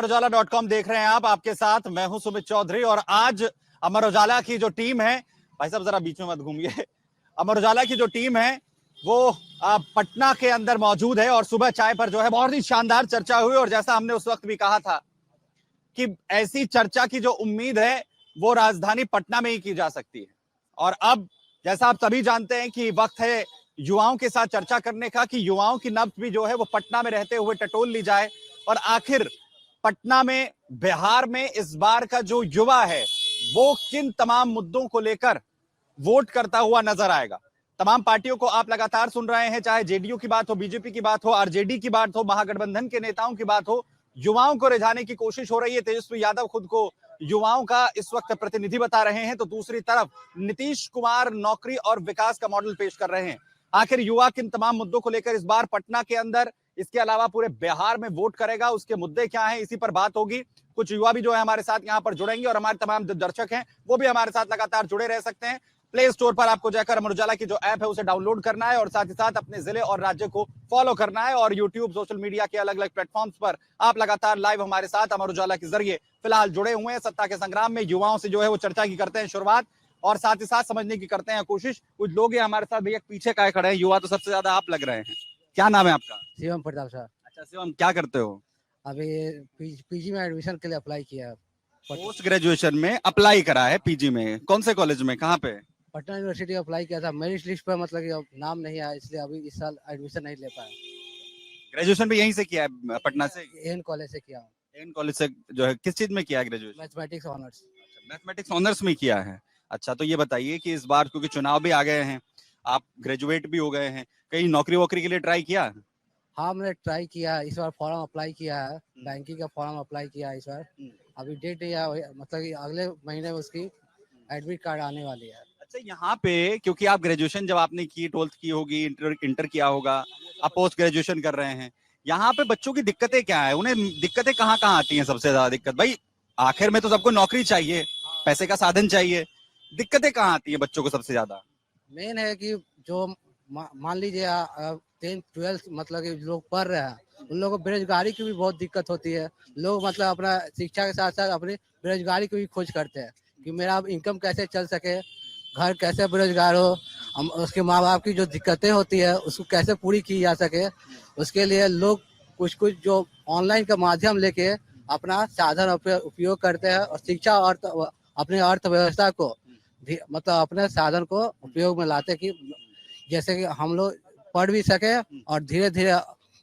ujaala.com देख रहे हैं आप, आपके साथ मैं हूं सुमित चौधरी। और आज अमर उजाला की जो टीम है, भाई साहब जरा बीच में मत घूमिए, अमर उजाला की जो टीम है वो पटना के अंदर मौजूद है। और सुबह चाय पर जो है बहुत ही शानदार चर्चा हुई, और जैसा हमने उस वक्त भी कहा था कि ऐसी चर्चा की जो उम्मीद है वो राजधानी पटना में ही की जा सकती है। और अब जैसा आप सभी जानते हैं कि वक्त है युवाओं के साथ चर्चा करने का, कि युवाओं की नब्ज भी जो है वो पटना में रहते हुए टटोल ली जाए। और आखिर पटना में, बिहार में इस बार का जो युवा है वो किन तमाम मुद्दों को लेकर वोट करता हुआ नजर आएगा। तमाम पार्टियों को आप लगातार सुन रहे हैं, चाहे जेडीयू की बात हो, बीजेपी की बात हो, आरजेडी की बात हो, महागठबंधन के नेताओं की बात हो, युवाओं को रिझाने की कोशिश हो रही है। तेजस्वी यादव खुद को युवाओं का इस वक्त प्रतिनिधि बता रहे हैं, तो दूसरी तरफ नीतीश कुमार नौकरी और विकास का मॉडल पेश कर रहे हैं। आखिर युवा किन तमाम मुद्दों को लेकर इस बार पटना के अंदर, इसके अलावा पूरे बिहार में वोट करेगा, उसके मुद्दे क्या हैं, इसी पर बात होगी। कुछ युवा भी जो है हमारे साथ यहाँ पर जुड़ेंगे, और हमारे तमाम दर्शक हैं वो भी हमारे साथ लगातार जुड़े रह सकते हैं। प्ले स्टोर पर आपको जाकर अमर उजाला की जो ऐप है उसे डाउनलोड करना है, और साथ ही साथ अपने जिले और राज्य को फॉलो करना है। और यूट्यूब, सोशल मीडिया के अलग अलग प्लेटफॉर्म्स पर आप लगातार लाइव हमारे साथ अमर उजाला के जरिए फिलहाल जुड़े हुए हैं। सत्ता के संग्राम में युवाओं से जो है वो चर्चा की करते हैं शुरुआत, और साथ ही साथ समझने की करते हैं कोशिश। कुछ लोग हैं हमारे साथ, भैया पीछे काय खड़े हैं, युवा तो सबसे ज्यादा आप लग रहे हैं। क्या नाम है आपका? शिवम प्रताप सर। अच्छा शिवम, क्या करते हो? अभी पीजी में एडमिशन के लिए अप्लाई किया। पोस्ट ग्रेजुएशन में अप्लाई करा है पीजी में, कौन से कॉलेज में, कहाँ पे? पटना यूनिवर्सिटी अप्लाई किया था, मेरिट लिस्ट पर मतलब कि अब नाम नहीं आया, इसलिए अभी इस साल एडमिशन नहीं ले पाया। ग्रेजुएशन भी यहीं से किया है, पटना से? एन कॉलेज से किया हूँ। एन कॉलेज से जो है, किस चीज में किया है graduation? Mathematics honours. Mathematics honours में किया है। अच्छा, तो ये बताइए कि इस बार क्योंकि चुनाव भी आ गए हैं, आप ग्रेजुएट भी हो गए हैं, कहीं नौकरी वोकरी के लिए ट्राई किया? हाँ, मैंने ट्राई किया, इस बार फॉर्म अप्लाई किया है, बैंकिंग का फॉर्म अप्लाई किया है इस बार। अभी डेट नहीं आया, मतलब कि अगले महीने में उसकी एडमिट कार्ड आने वाली है। अच्छा, यहाँ पे क्योंकि आप ग्रेजुएशन जब आपने की, 12th की होगी, इंटर किया होगा, आप पोस्ट ग्रेजुएशन कर रहे हैं, यहाँ पे बच्चों की दिक्कतें क्या है? उन्हें दिक्कतें कहाँ कहाँ आती हैं सबसे ज्यादा दिक्कत? भाई आखिर में तो सबको नौकरी चाहिए, पैसे का साधन चाहिए, दिक्कतें कहाँ आती है बच्चों को सबसे ज्यादा? मेन है कि जो मान लीजिए 10th 12th मतलब कि लोग पढ़ रहे हैं, उन लोगों को बेरोजगारी की भी बहुत दिक्कत होती है। लोग मतलब अपना शिक्षा के साथ साथ अपनी बेरोजगारी की भी खोज करते हैं कि मेरा इनकम कैसे चल सके, घर कैसे बेरोजगार हो, उसके माँ बाप की जो दिक्कतें होती है उसको कैसे पूरी की जा सके। उसके लिए लोग कुछ कुछ जो ऑनलाइन का माध्यम लेके अपना साधन उपयोग करते हैं, और शिक्षा और अपने अर्थव्यवस्था को मतलब अपने साधन को उपयोग में लाते कि जैसे कि हम लोग पढ़ भी सके और धीरे धीरे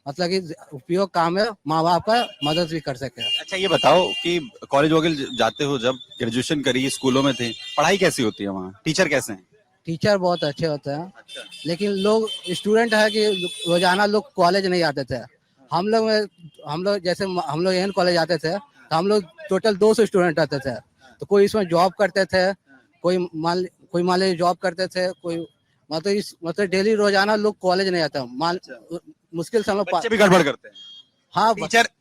मतलब कि उपयोग काम में माँ बाप का मदद भी कर सके। अच्छा, ये बताओ कि कॉलेज वगैरह जाते हो, जब ग्रेजुएशन करी, स्कूलों में थे, पढ़ाई कैसी होती है वहाँ? टीचर कैसे हैं? टीचर बहुत अच्छे होते हैं। अच्छा। लेकिन लोग स्टूडेंट है कि रोजाना लोग कॉलेज नहीं आते थे। हम लोग जैसे हम लोग एन कॉलेज आते थे तो हम लोग टोटल 200 स्टूडेंट आते थे। तो कोई इसमें जॉब करते थे, कोई मान लीजिए जॉब करते थे, कोई मतलब डेली रोजाना लोग कॉलेज नहीं आते। मुश्किल से हम लोग बच्चे भी गड़बड़ करते हैं। हाँ,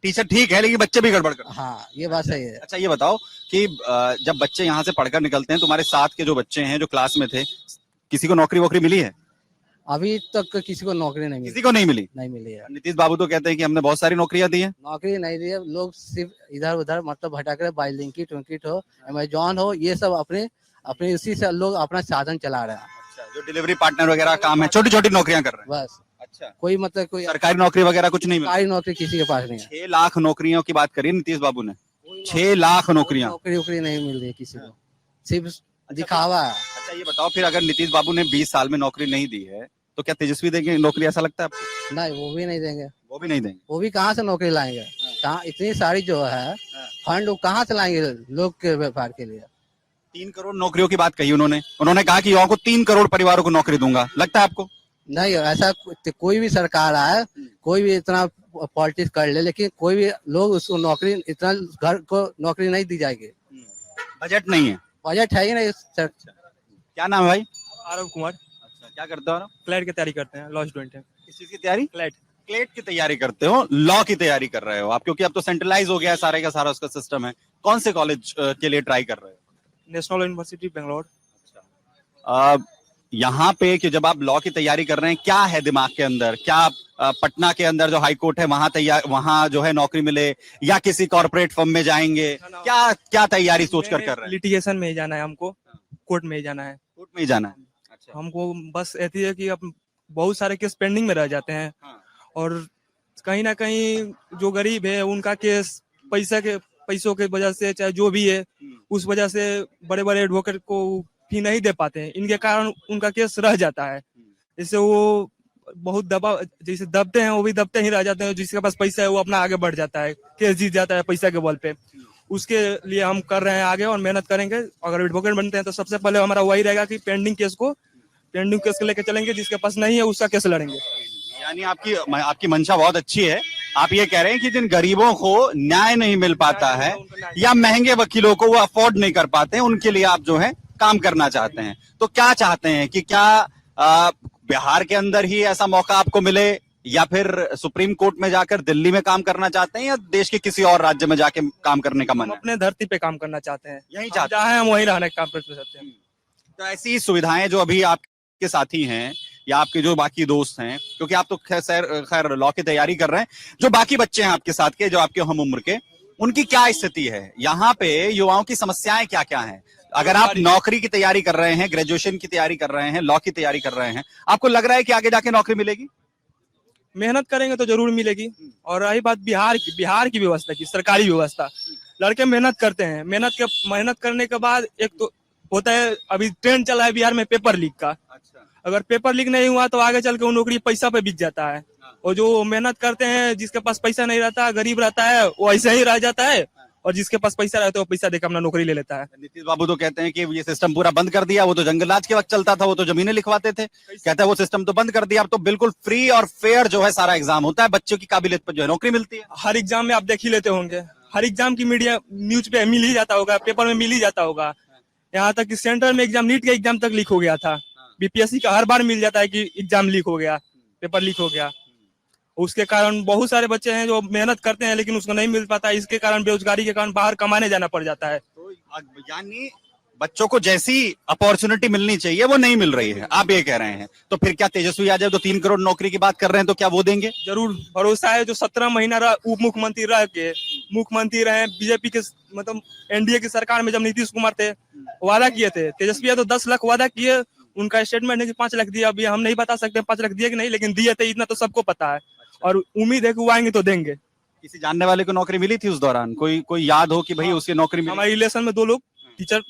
टीचर ठीक है, लेकिन बच्चे भी गड़बड़ करते हैं। हाँ, ये बात सही है। अच्छा, ये बताओ कि जब बच्चे यहाँ से पढ़कर निकलते हैं, तुम्हारे साथ के जो बच्चे हैं जो क्लास में थे, किसी को नौकरी वोकरी मिली है? अभी तक किसी को नौकरी नहीं मिली। किसी को नहीं मिली? नहीं मिली है। नीतीश बाबू तो कहते हैं कि हमने बहुत सारी नौकरियां दी हैं। नौकरी नहीं दी है, लोग सिर्फ इधर उधर मतलब भटक रहे। बाइलिंकिट हो, अमेजॉन हो, ये सब अपने उसी से लोग अपना साधन चला रहे हैं। अच्छा, जो डिलीवरी पार्टनर वगैरह काम है, छोटी छोटी नौकरियां कर रहे हैं बस। अच्छा, कोई मतलब कोई सरकारी नौकरी वगैरह कुछ नहीं मिली? सरकारी नौकरी किसी के पास नहीं है। 6 लाख नौकरियों की बात करी नीतीश बाबू ने। 6 लाख नौकरियां। नौकरी नहीं मिल रही है किसी को, सिर्फ दिखावा है। अच्छा, ये बताओ फिर अगर नीतीश बाबू ने 20 साल में नौकरी नहीं दी है, तो क्या तेजस्वी देंगे नौकरी, ऐसा लगता है आपको? नहीं, वो भी नहीं देंगे। वो भी नहीं देंगे? वो भी कहाँ से नौकरी लाएंगे? कहाँ इतनी सारी जो है फंड, कहाँ से लाएंगे लोग के व्यापार के लिए? 3 करोड़ नौकरियों की बात कही उन्होंने कहा कि युवाओं को 3 करोड़ परिवारों को नौकरी दूंगा, लगता है आपको? नहीं, ऐसा कोई भी सरकार आए, कोई भी इतना पॉलिटिक्स कर ले, लेकिन कोई भी लोग उसको नौकरी, इतना घर को नौकरी नहीं दी जाएगी। बजट नहीं है? बजट है ही नहीं सर। क्या नाम है भाई? आरव कुमार। अच्छा, क्या करते हो? क्लैट की तैयारी करते हैं, लॉ स्टूडेंट है। किस चीज की तैयारी? क्लैट की तैयारी करते हो, लॉ की तैयारी कर रहे हो आप, क्योंकि अब तो सेंट्रलाइज हो गया है सारे का सारा उसका सिस्टम है। कौन से कॉलेज के लिए ट्राई कर रहे हो? National university Bangalore. अच्छा, यहाँ पे कि जब आप लॉ की तैयारी कर रहे हैं, क्या है दिमाग के अंदर? क्या पटना के अंदर जो हाई कोर्ट है वहां जो है नौकरी मिले, या किसी कॉर्पोरेट फर्म में जाएंगे? क्या क्या तैयारी सोचकर कर रहे हैं? लिटिगेशन में ही जाना है हमको, कोर्ट में ही जाना है कोर्ट में ही जाना है। अच्छा। हमको। बस ऐसी है कि अब बहुत सारे केस पेंडिंग में रह जाते हैं हाँ। और कहीं ना कहीं जो गरीब है उनका केस पैसों के वजह से, चाहे जो भी है, उस वजह से बड़े बड़े एडवोकेट को फी नहीं दे पाते हैं, इनके कारण उनका केस रह जाता है। इससे वो बहुत जैसे दबते हैं, वो भी दबते ही रह जाते हैं। जिसके पास पैसा है वो अपना आगे बढ़ जाता है, केस जीत जाता है पैसा के बल पे। उसके लिए हम कर रहे हैं आगे और मेहनत करेंगे। अगर एडवोकेट बनते हैं तो सबसे पहले हमारा वही रहेगा कि पेंडिंग केस लेके चलेंगे, जिसके पास नहीं है उसका केस लड़ेंगे। यानी आपकी मंशा बहुत अच्छी है। आप ये कह रहे हैं कि जिन गरीबों को न्याय नहीं मिल पाता है या महंगे वकीलों को वो अफोर्ड नहीं कर पाते हैं, उनके लिए आप जो है काम करना चाहते हैं। तो क्या चाहते हैं कि क्या बिहार के अंदर ही ऐसा मौका आपको मिले, या फिर सुप्रीम कोर्ट में जाकर दिल्ली में काम करना चाहते हैं, या देश के किसी और राज्य में जाके काम करने का मन हम है? अपने धरती पे काम करना चाहते हैं, यही चाहते जहाँ हम वहीं रहने का काम करना चाहते हैं। तो ऐसी सुविधाएं जो अभी आपके साथी हैं या आपके जो बाकी दोस्त हैं, क्योंकि आप तो खैर लॉ की तैयारी कर रहे हैं, जो बाकी बच्चे हैं आपके साथ के, जो आपके हम उम्र के, उनकी क्या स्थिति है? यहाँ पे युवाओं की समस्याएं क्या क्या हैं? अगर आप नौकरी की तैयारी कर रहे हैं, ग्रेजुएशन की तैयारी कर रहे हैं, लॉ की तैयारी कर रहे हैं, आपको लग रहा है कि आगे जाके नौकरी मिलेगी? मेहनत करेंगे तो जरूर मिलेगी। और रही बात बिहार की व्यवस्था की, सरकारी व्यवस्था, लड़के मेहनत करते हैं, मेहनत करने के बाद एक तो होता है, अभी ट्रेंड चला है बिहार में पेपर लीक का। अगर पेपर लीक नहीं हुआ तो आगे चल के वो नौकरी पैसा पे बिक जाता है। और जो मेहनत करते हैं, जिसके पास पैसा नहीं रहता, गरीब रहता है, वो ऐसे ही रह जाता है। और जिसके पास पैसा रहता है वो पैसा देकर अपना नौकरी ले लेता है। नीतीश बाबू तो कहते हैं कि ये सिस्टम पूरा बंद कर दिया। वो तो जंगलराज के वक्त चलता था, वो तो जमीनें लिखवाते थे। कहता है वो सिस्टम तो बंद कर दिया, अब तो बिल्कुल फ्री और फेयर जो है सारा एग्जाम होता है, बच्चों की काबिलियत पर जो है नौकरी मिलती है। हर एग्जाम में आप देख ही लेते होंगे, हर एग्जाम की मीडिया न्यूज पे मिल ही जाता होगा, पेपर में मिल ही जाता होगा। यहाँ तक कि सेंट्रल में एग्जाम, नीट का एग्जाम तक लीक हो गया था। बीपीएससी का हर बार मिल जाता है कि एग्जाम लीक हो गया, पेपर लीक हो गया। उसके कारण बहुत सारे बच्चे हैं जो मेहनत करते हैं लेकिन उसको नहीं मिल पाता। इसके कारण, बेरोजगारी के कारण बाहर कमाने जाना पड़ जाता है। तो यानी बच्चों को जैसी अपॉर्चुनिटी मिलनी चाहिए वो नहीं मिल रही है, आप ये कह रहे हैं। तो फिर क्या तेजस्वी यादव तो 3 करोड़ नौकरी की बात कर रहे हैं, तो क्या वो देंगे? जरूर भरोसा है। जो 17 महीना उप मुख्यमंत्री रह के मुख्यमंत्री रहे बीजेपी के, मतलब एनडीए की सरकार में, जब नीतीश कुमार थे, वादा किए थे। तेजस्वी यादव 10 लाख वादा किए, उनका स्टेटमेंट है कि 5 लाख दिए। अभी हम नहीं बता सकते 5 लाख दिए कि नहीं, लेकिन दिए थे, इतना तो सबको पता है। और उम्मीद है कि वो आएंगे तो देंगे। किसी जानने वाले को नौकरी मिली थी उस दौरान? कोई याद हो कि भाई उसकी नौकरी मिली? हमारे रिलेशन में 2 लोग टीचर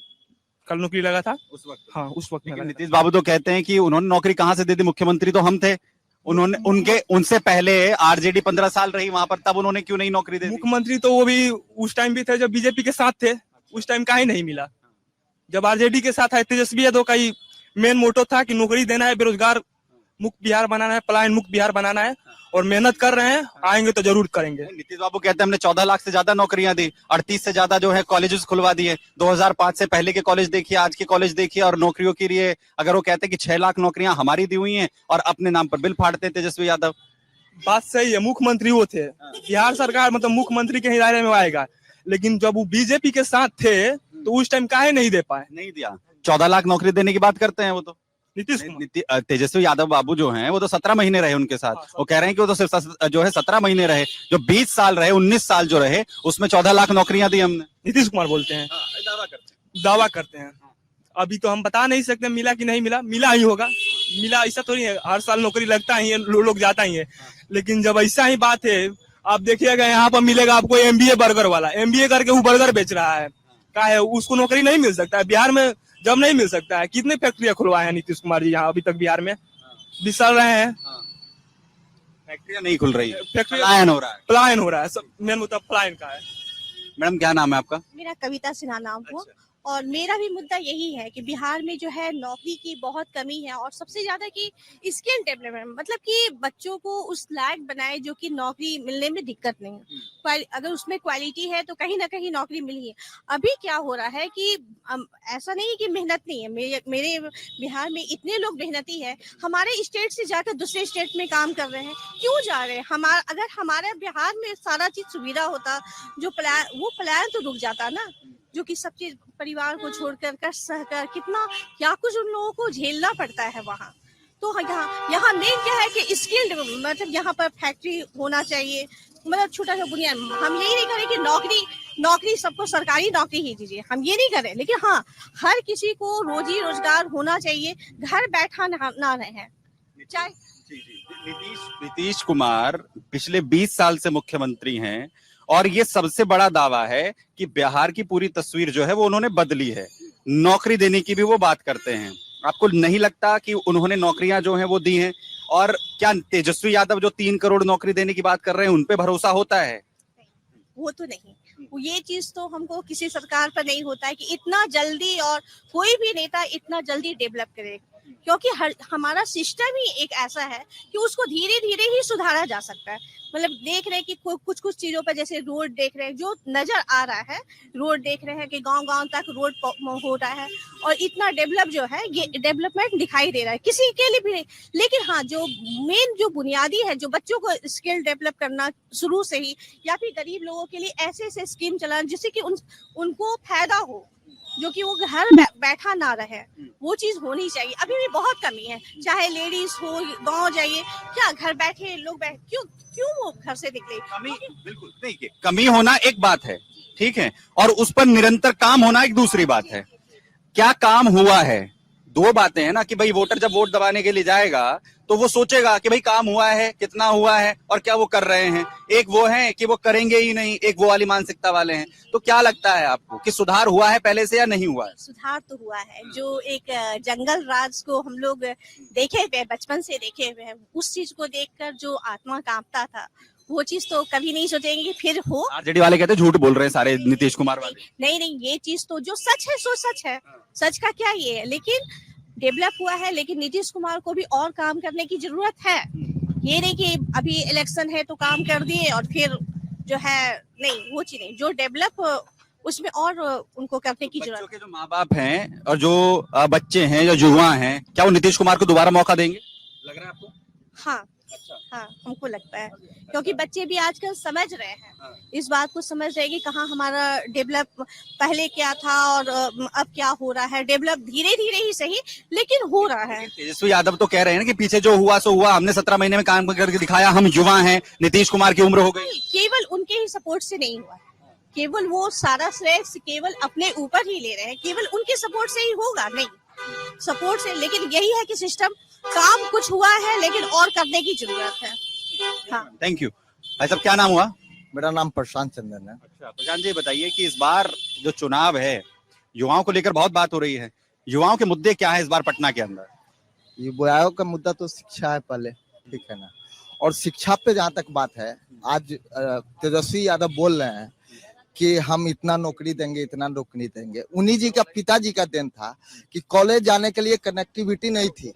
कल नौकरी लगा था उस वक्त। हाँ, उस वक्त लेकिन नीतीश बाबू तो कहते हैं कि उन्होंने नौकरी कहाँ से दे दी, मुख्यमंत्री तो हम थे। उनसे पहले आरजेडी 15 साल रही वहां पर, तब उन्होंने क्यों नहीं नौकरी दी? मुख्यमंत्री तो वो भी उस टाइम भी थे जब बीजेपी के साथ थे, उस टाइम का ही नहीं मिला। जब आरजेडी के साथ है, तेजस्वी यादव का ही मेन मोटो था कि नौकरी देना है, बेरोजगार मुक्त बिहार बनाना है, पलायन मुक्त बिहार बनाना है। और मेहनत कर रहे हैं, आएंगे तो जरूर करेंगे। नीतीश बाबू कहते हैं हमने 14 लाख से ज्यादा नौकरियां दी, 38 से ज्यादा जो है कॉलेजेस खुलवा दिए। 2005 से पहले के कॉलेज देखिए, आज के कॉलेज देखिए, और नौकरियों के लिए अगर वो कहते हैं कि 6 लाख नौकरियां हमारी दी हुई हैं, और अपने नाम पर बिल फाड़ते हैं तेजस्वी यादव। बात सही है, मुख्यमंत्री वो थे, बिहार सरकार मतलब मुख्यमंत्री के ही दायरे में आएगा। लेकिन जब वो बीजेपी के साथ थे तो उस टाइम काहे नहीं दे पाए? नहीं दिया। 14 लाख नौकरी देने की बात करते हैं वो तो तेजस्वी यादव बाबू जो हैं, वो तो 17 महीने रहे उनके साथ। वो कह रहे हैं कि वो तो सिर्फ जो है 17 महीने रहे, जो 20 साल रहे, 19 साल जो रहे, उसमें 14 लाख नौकरियां दी हमने। नीतीश कुमार बोलते हैं, दावा करते हैं। अभी तो हम बता नहीं सकते मिला कि नहीं मिला, मिला ही होगा। मिला ऐसा थोड़ी है, हर साल नौकरी लगता ही है, लोग जाता ही है। लेकिन जब ऐसा ही बात है, आप देखिएगा यहाँ पर मिलेगा आपको एमबीए बर्गर वाला, एमबीए करके वो बर्गर बेच रहा है, क्या है, उसको नौकरी नहीं मिल सकता है बिहार में। जब नहीं मिल सकता है, कितने फैक्ट्रियां खुलवाए हैं नीतीश कुमार जी यहाँ अभी तक बिहार में? बिसर रहे हैं, फैक्ट्रियां नहीं खुल रही, फैक्ट्री पलायन हो रहा है। पलायन हो रहा है, सब मेन मुद्दा पलायन का है। मैडम क्या नाम है आपका? मेरा कविता सिन्हा नाम हुआ। और मेरा भी मुद्दा यही है कि बिहार में जो है नौकरी की बहुत कमी है, और सबसे ज्यादा कि स्किल डेवलपमेंट, मतलब कि बच्चों को उस लायक बनाए जो कि नौकरी मिलने में दिक्कत नहीं है। अगर उसमें क्वालिटी है तो कहीं ना कहीं नौकरी मिली है। अभी क्या हो रहा है कि ऐसा नहीं है कि मेहनत नहीं है, मेरे बिहार में इतने लोग मेहनती है, हमारे स्टेट से जाकर दूसरे स्टेट में काम कर रहे हैं। क्यों जा रहे हैं? अगर हमारे बिहार में सारा चीज सुविधा होता, जो प्लान, वो प्लान तो रुक जाता ना। जो कि सब चीज परिवार को छोड़कर कर सहकर कितना क्या कुछ उन लोगों को झेलना पड़ता है वहाँ। तो यहाँ मेन क्या है कि स्किल्ड, मतलब यहाँ पर फैक्ट्री होना चाहिए, मतलब छोटा सा बुनियाद। हम यही नहीं करें कि नौकरी सबको सरकारी नौकरी ही दीजिए, हम ये नहीं करें, लेकिन हाँ हर किसी को रोजी रोजगार होना चाहिए, घर बैठा ना रहे। चाहे नीतीश कुमार पिछले 20 साल से मुख्यमंत्री हैं और ये सबसे बड़ा दावा है कि बिहार की पूरी तस्वीर जो है वो उन्होंने बदली है। नौकरी देने की भी वो बात करते हैं। आपको नहीं लगता कि उन्होंने नौकरियां जो हैं वो दी हैं? और क्या तेजस्वी यादव जो 3 करोड़ नौकरी देने की बात कर रहे हैं उन पे भरोसा होता है? वो तो नहीं, ये चीज तो हमको किसी सरकार पर नहीं होता है कि इतना जल्दी और कोई भी नेता इतना जल्दी डेवलप करे, क्योंकि हमारा सिस्टम ही एक ऐसा है कि उसको धीरे धीरे ही सुधारा जा सकता है। मतलब देख रहे हैं कि कुछ चीजों पर, जैसे रोड देख रहे हैं, जो नजर आ रहा है, रोड देख रहे हैं कि गांव-गांव तक रोड हो रहा है और इतना डेवलप जो है, ये डेवलपमेंट दिखाई दे रहा है किसी के लिए भी नहीं। लेकिन हाँ, जो मेन जो बुनियादी है, जो बच्चों को स्किल डेवलप करना शुरू से ही, या फिर गरीब लोगों के लिए ऐसे स्कीम चलाना जिससे कि उनको फायदा हो, जो कि वो घर बैठा ना रहे, वो चीज होनी चाहिए। अभी भी बहुत कमी है, चाहे लेडीज हो, गांव जाइए, क्या घर बैठे लोग क्यों वो घर से निकले? कमी बिल्कुल नहीं, कमी होना एक बात है, ठीक है, और उस पर निरंतर काम होना एक दूसरी बात है। क्या काम हुआ है? 2 बातें हैं ना, कि भाई वोटर जब वोट दबाने के लिए जाएगा तो वो सोचेगा कि भाई काम हुआ है, कितना हुआ है और क्या वो कर रहे हैं। एक वो है कि वो करेंगे ही नहीं, एक वो वाली मानसिकता वाले हैं। तो क्या लगता है आपको कि सुधार हुआ है पहले से या नहीं हुआ है? सुधार तो हुआ है। जो एक जंगल राज को हम लोग देखे हुए, बचपन से देखे हुए हैं, उस चीज को देखकर जो आत्मा कांपता था, वो चीज तो कभी नहीं सोचेंगे कि फिर हो। आरजेडी वाले कहते हैं झूठ बोल रहे हैं सारे नीतीश कुमार वाले। नहीं, ये चीज तो जो सच है सो सच है, सच का क्या ये है। लेकिन डेवलप हुआ है, लेकिन नीतीश कुमार को भी और काम करने की जरूरत है। ये नहीं कि अभी इलेक्शन है तो काम कर दिए और फिर जो है, नहीं, वो चीज नहीं। जो डेवलप, उसमें और उनको करने की जरूरत। बच्चों के जो माँ बाप हैं और जो बच्चे हैं, जो युवा हैं, क्या वो नीतीश कुमार को दोबारा मौका देंगे, लग रहा है आपको? हाँ, हाँ, हमको लगता है, क्योंकि बच्चे भी आजकल समझ रहे हैं, इस बात को समझ रहे हैं कि कहाँ हमारा डेवलप पहले क्या था और अब क्या हो रहा है। डेवलप धीरे धीरे ही सही, लेकिन हो रहा है। तेजस्वी यादव तो कह रहे हैं ना कि पीछे जो हुआ सो हुआ, हमने 17 महीने में काम करके दिखाया, हम युवा हैं, नीतीश कुमार की उम्र हो गई। केवल उनके ही सपोर्ट से नहीं हुआ, केवल वो सारा श्रेय केवल अपने ऊपर ही ले रहे हैं, केवल उनके सपोर्ट से ही होगा नहीं, सपोर्ट से। लेकिन यही है कि सिस्टम, काम कुछ हुआ है लेकिन और करने की जरूरत है। हाँ, थैंक यू। भाई साहब, क्या नाम हुआ? मेरा नाम प्रशांत चंदन है। अच्छा प्रशांत जी, बताइए कि इस बार जो चुनाव है, युवाओं को लेकर बहुत बात हो रही है। युवाओं के मुद्दे क्या है इस बार पटना के अंदर? युवाओं का मुद्दा तो शिक्षा है पहले, ठीक है ना। और शिक्षा पे जहाँ तक बात है, आज तेजस्वी यादव बोल रहे हैं कि हम इतना नौकरी देंगे, इतना नौकरी देंगे। उन्हीं जी का, पिताजी का देन था कि कॉलेज जाने के लिए कनेक्टिविटी नहीं थी,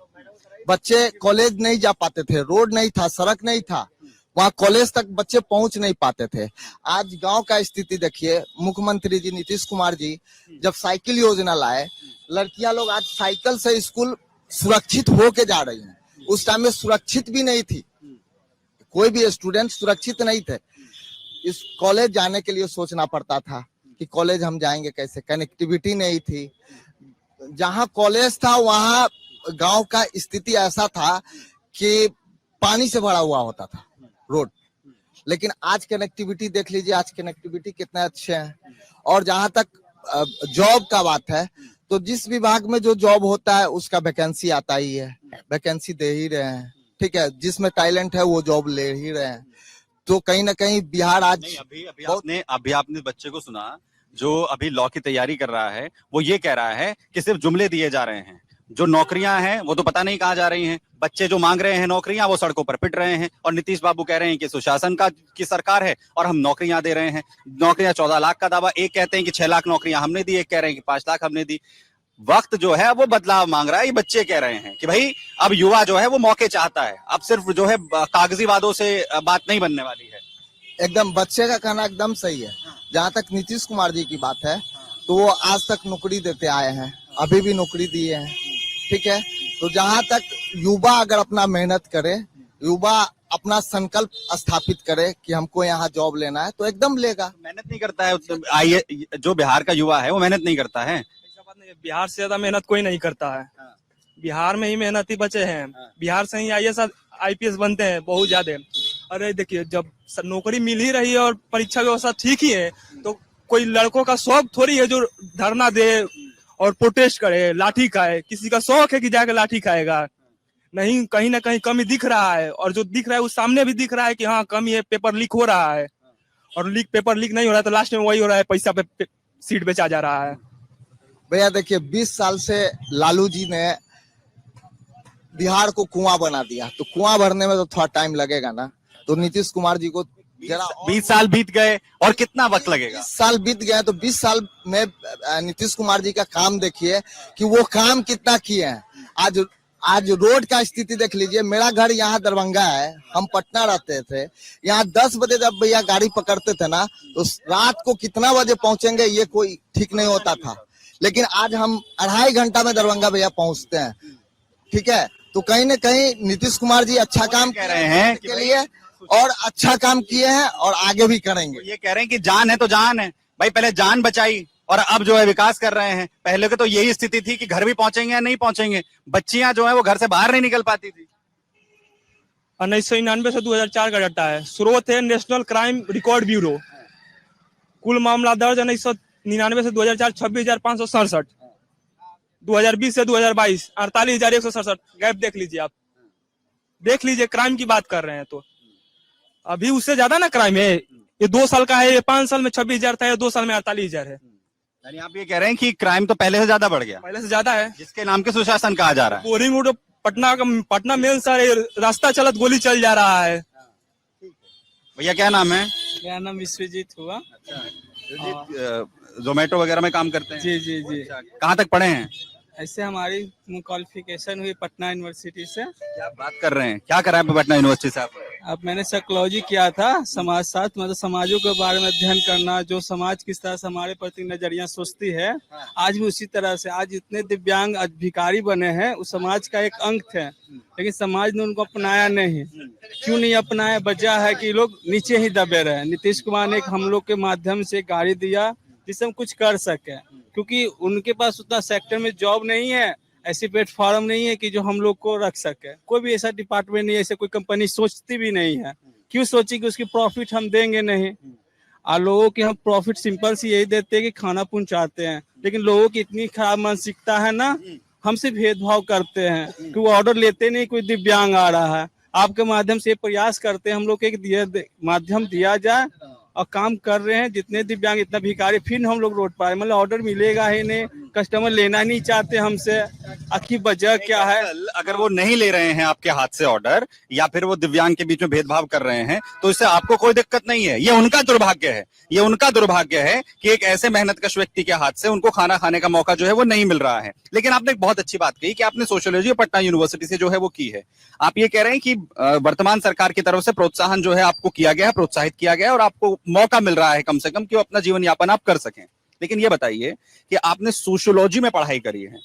बच्चे कॉलेज नहीं जा पाते थे, रोड नहीं था, सड़क नहीं था, वहाँ कॉलेज तक बच्चे पहुंच नहीं पाते थे। आज गांव का स्थिति देखिए, मुख्यमंत्री जी नीतीश कुमार जी जब साइकिल योजना लाए, लड़कियां लोग आज साइकिल से स्कूल सुरक्षित होके जा रही हैं। उस टाइम में सुरक्षित भी नहीं थी, कोई भी स्टूडेंट सुरक्षित नहीं थे। इस कॉलेज जाने के लिए सोचना पड़ता था कि कॉलेज हम जाएंगे कैसे, कनेक्टिविटी नहीं थी। जहाँ कॉलेज था वहाँ गांव का स्थिति ऐसा था कि पानी से भरा हुआ होता था रोड। लेकिन आज कनेक्टिविटी देख लीजिए, आज कनेक्टिविटी कितने अच्छे हैं। और जहां तक जॉब का बात है, तो जिस विभाग में जो जॉब होता है उसका वैकेंसी आता ही है, वैकेंसी दे ही रहे हैं, ठीक है। जिसमें टैलेंट है वो जॉब ले ही रहे हैं। तो कहीं ना कहीं बिहार आज अभी आपने बच्चे को सुना जो अभी लॉ की तैयारी कर रहा है, वो ये कह रहा है कि सिर्फ जुमले दिए जा रहे हैं, जो नौकरियां हैं वो तो पता नहीं कहाँ जा रही हैं। बच्चे जो मांग रहे हैं नौकरियां, वो सड़कों पर पिट रहे हैं। और नीतीश बाबू कह रहे हैं कि सुशासन की सरकार है और हम नौकरियां दे रहे हैं। नौकरियां 14 लाख का दावा, एक कहते हैं कि 6 लाख नौकरियां हमने दी, एक कह रहे हैं कि 5 लाख हमने दी। वक्त जो है वो बदलाव मांग रहा है। ये बच्चे कह रहे हैं कि भाई अब युवा जो है वो मौके चाहता है, अब सिर्फ जो है कागजी वादों से बात नहीं बनने वाली है। एकदम बच्चे का कहना एकदम सही है। जहाँ तक नीतीश कुमार जी की बात है, तो वो आज तक नौकरी देते आए हैं, अभी भी नौकरी दिए हैं, ठीक है। तो जहाँ तक युवा अगर अपना मेहनत करे, युवा अपना संकल्प स्थापित करे कि हमको यहाँ जॉब लेना है तो एकदम लेगा। मेहनत नहीं करता है आइए, जो बिहार का युवा है वो मेहनत नहीं करता है। ऐसा बात नहीं है, बिहार से ज्यादा मेहनत कोई नहीं करता है। हाँ। बिहार में ही मेहनती बचे हैं। हाँ। बिहार से ही आईएएस आईपीएस बनते हैं बहुत ज्यादा। अरे देखिए, जब नौकरी मिल ही रही है और परीक्षा व्यवस्था ठीक ही है, तो कोई लड़कों का शौक थोड़ी है जो धरना दे और प्रोटेस्ट करे, लाठी खाए। किसी का शौक है कि जाके लाठी खाएगा? नहीं, कहीं ना कहीं कमी दिख रहा है, और जो दिख रहा है उस सामने भी दिख रहा है कि हाँ कमी है, पेपर लीक हो रहा है। और पेपर लीक नहीं हो रहा है तो लास्ट में वही हो रहा है, पैसा पे सीट बेचा जा रहा है। भैया देखिए 20 साल से लालू जी ने बिहार को कुआं बना दिया, तो कुआं भरने में तो थोड़ा टाइम लगेगा ना। तो नीतीश कुमार जी को जरा 20 साल बीत गए और कितना वक्त लगेगा? 20 साल बीत गए, तो 20 साल में नीतीश कुमार जी का काम देखिए कि वो काम कितना किए हैं। आज रोड का स्थिति देख लीजिए। मेरा घर यहाँ दरभंगा है, हम पटना रहते थे। यहाँ 10 बजे जब भैया गाड़ी पकड़ते थे ना, तो रात को कितना बजे पहुंचेंगे ये कोई ठीक नहीं होता था। लेकिन आज हम 2.5 घंटा में दरभंगा भैया पहुंचते हैं। ठीक है, तो कहीं न कहीं नीतीश कुमार जी अच्छा काम कह रहे हैं के लिए और अच्छा काम किए हैं और आगे भी करेंगे। ये कह रहे हैं कि जान है तो जान है भाई, पहले जान बचाई और अब जो है विकास कर रहे हैं। पहले के तो यही स्थिति थी कि घर भी पहुंचेंगे या नहीं पहुंचेंगे। बच्चियां जो है वो घर से बाहर नहीं निकल पाती थी। 1999 से 2004 का डाटा है। स्रोत है नेशनल क्राइम रिकॉर्ड ब्यूरो। कुल मामला दर्ज 1999 से 2004 26,567। 2020 से 2022 48,167। गैप देख लीजिए, आप देख लीजिए, क्राइम की बात कर रहे हैं तो अभी उससे ज्यादा ना क्राइम है। ये 2 साल का है, ये 5 साल में 26,000 था, ये 2 साल में 48,000 है। यानी आप ये कह रहे हैं कि क्राइम तो पहले से ज्यादा बढ़ गया, पहले से ज्यादा है। जिसके नाम के सुशासन कहा जा रहा है। बोरिंग रोड पटना मेल सारे रास्ता चलत गोली चल जा रहा है। भैया क्या नाम है? मेरा नाम विश्वजीत हुआ। जोमेटो वगैरह में काम करते हैं? जी जी जी। कहाँ तक पढ़े हैं? ऐसे हमारी क्वालिफिकेशन हुई पटना यूनिवर्सिटी से। क्या बात कर रहे हैं, क्या करा है पटना यूनिवर्सिटी से आप? अब मैंने साइकोलॉजी किया था, समाज शास्त्र, मतलब समाजों के बारे में अध्ययन करना, जो समाज किस तरह से हमारे प्रति नजरिया सोचती है। आज भी उसी तरह से आज इतने दिव्यांग अधिकारी बने हैं, उस समाज का एक अंग थे, लेकिन समाज ने उनको अपनाया नहीं। क्यों नहीं अपनाया? वजह है कि लोग नीचे ही दबे रहे। नीतीश कुमार ने हम लोग के माध्यम से गाड़ी दिया जिससे हम कुछ कर सके, क्योंकि उनके पास उतना सेक्टर में जॉब नहीं है, ऐसी प्लेटफॉर्म नहीं है कि जो हम लोग को रख सके। कोई भी ऐसा डिपार्टमेंट नहीं है, ऐसे कोई कंपनी सोचती भी नहीं है। क्यों सोची कि उसकी प्रॉफिट हम देंगे नहीं। और लोगों की हम प्रॉफिट सिंपल सी यही देते हैं कि खाना पहुंचाते हैं, लेकिन लोगों की इतनी खराब मानसिकता है ना, हमसे भेदभाव करते हैं कि वो ऑर्डर लेते नहीं, कोई दिव्यांग आ रहा है। आपके माध्यम से प्रयास करते हैं हम लोग एक माध्यम दिया जाए, और काम कर रहे हैं। जितने दिव्यांग इतना भिखारी, फिर हम लोग रोड पर आए, मतलब ऑर्डर मिलेगा ही नहीं, कस्टमर लेना नहीं चाहते हमसे। आखिर वजह क्या है? अगर वो नहीं ले रहे हैं आपके हाथ से ऑर्डर, या फिर वो दिव्यांग के बीच में भेदभाव कर रहे हैं, तो इससे आपको कोई दिक्कत नहीं है। ये उनका दुर्भाग्य है, ये उनका दुर्भाग्य है कि एक ऐसे मेहनतकश व्यक्ति के हाथ से उनको खाना खाने का मौका जो है वो नहीं मिल रहा है। लेकिन आपने एक बहुत अच्छी बात कही कि आपने सोशियोलॉजी पटना यूनिवर्सिटी से जो है वो की है। आप ये कह रहे हैं कि वर्तमान सरकार की तरफ से प्रोत्साहन जो है आपको किया गया है, प्रोत्साहित किया गया है, और आपको मौका मिल रहा है कम से कम कि अपना जीवन यापन आप कर सकें। लेकिन ये बताइए कि आपने सोशियोलॉजी में पढ़ाई करी है,